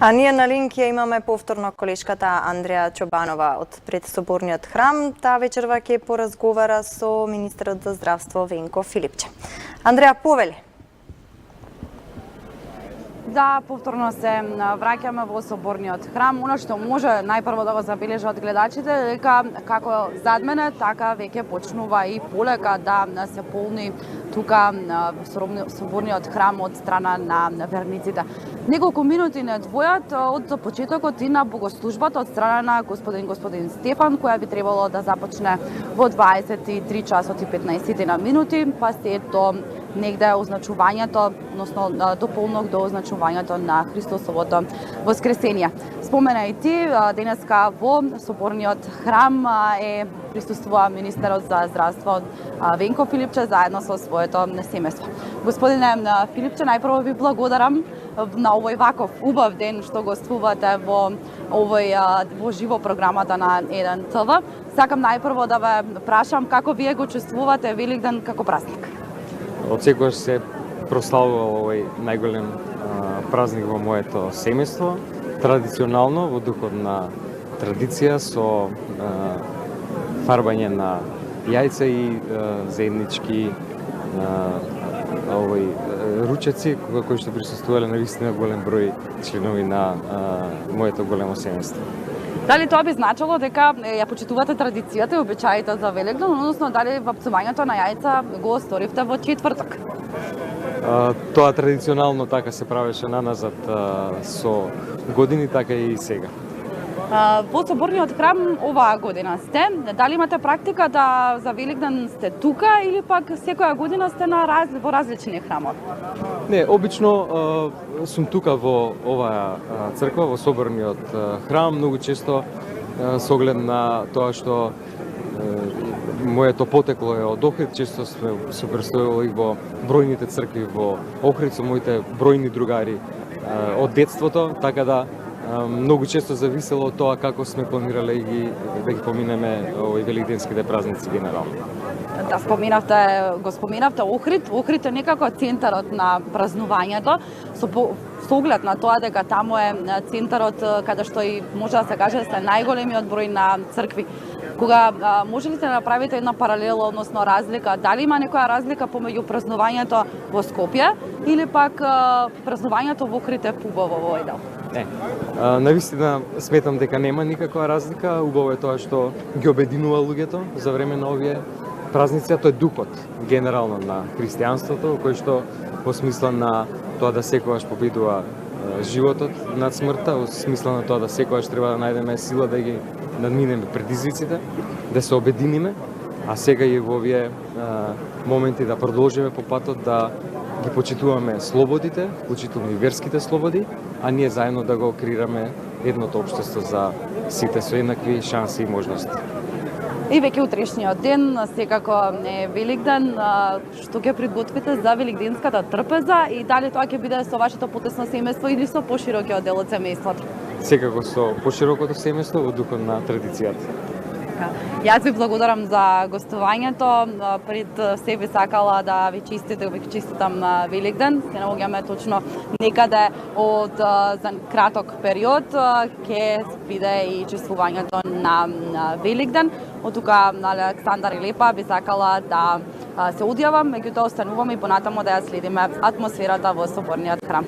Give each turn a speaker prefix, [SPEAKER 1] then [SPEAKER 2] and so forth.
[SPEAKER 1] А ние на линк ја имаме повторно колешката Андреја Чобанова од предсоборниот храм. Таа вечерва ќе поразговара со министерот за здравство Венко Филипче. Андреја, повели.
[SPEAKER 2] Да, повторно се враќаме во соборниот храм. Оно што може најпрво да го забележат гледачите е дека како зад мене, така веќе почнува и полека да се полни тука соборниот храм од страна на верниците. Неколку минути не двојат од почетокот и на богослужбата од страна на господин Стефан, која би требало да започне во 23 часот и 15 минути, па се до негде означувањето, односно дополнок до означувањето на Христосовото воскресение. Спомена и ти, денеска во соборниот храм присуствува министерот за здравство Венко Филипче заедно со своето семејство. Господине Филипче, најпрво ви благодарам на овој ваков убав ден што гостувате во живо програмата на Еден ТВ. Сакам најпрво да ве прашам како вие го чувствувате Великден како празник.
[SPEAKER 3] Од секогаш се прославувал овој најголем празник во моето семејство, традиционално во духот на традиција со фарбање на јајца и заеднички ручеци кои што присуствувале на вистина голем број членови на моето големо семејство.
[SPEAKER 2] Дали тоа би значило дека ја почитувате традицијата и обичаите за Великден, односно дали вапцувањето на јајца го сторивте во четврток?
[SPEAKER 3] Тоа традиционално така се правеше наназад со години, така и сега.
[SPEAKER 2] Во соборниот храм оваа година сте, дали имате практика да за Великден сте тука или пак секоја година сте во различни храмови?
[SPEAKER 3] Не, обично сум тука во оваа црква, во соборниот храм, многу често со оглед на тоа што моето потекло е од Охрид, често сме се престојували во бројните цркви во Охрид со моите бројни другари од детството, така да многу често зависело од тоа како сме планирале да ги поминеме овој великденските празници генерално.
[SPEAKER 2] Да, го споменавте Охрид. Охрид е некако центарот на празнувањето, со оглед на тоа дека таму е центарот каде што и може да се каже се најголемиот број на цркви. Кога може ли да направите една паралела, односно разлика, дали има некоја разлика помеѓу празнувањето во Скопје или пак празнувањето во Охрид е побаво во овој дел?
[SPEAKER 3] Не, навистина сметам дека нема никаква разлика. Убаво е тоа што ги обединува луѓето за време на овие празници, тоа е духот генерално на христијанството, кој што во смисла на тоа да секогаш победува животот над смртта, во смисла на тоа да секогаш треба да најдеме сила да ги надминеме предизвиците, да се обединиме, а сега и во овие моменти да продолжиме по патот да ги почитуваме слободите, вклучително и верските слободи, а ние заедно да го креираме едното општество за сите со еднакви шанси и можности.
[SPEAKER 2] И веќе утрешниот ден, секако е Великден, што ќе приготвите за великденската трпеза и дали тоа ќе биде со вашето потесно семејство или со поширокиот дел од семејството?
[SPEAKER 3] Секако со поширокото семејство во духот на традицијата.
[SPEAKER 2] Јас ви благодарам за гостувањето. Пред се би сакала да ви честитам на Великден. Се наоѓаме точно некаде од за краток период ќе биде и чествувањето на Великден. Од тука Александар и Лепа би сакала да се одјавам, меѓутоа остануваме и понатамо да ја следиме атмосферата во соборниот храм.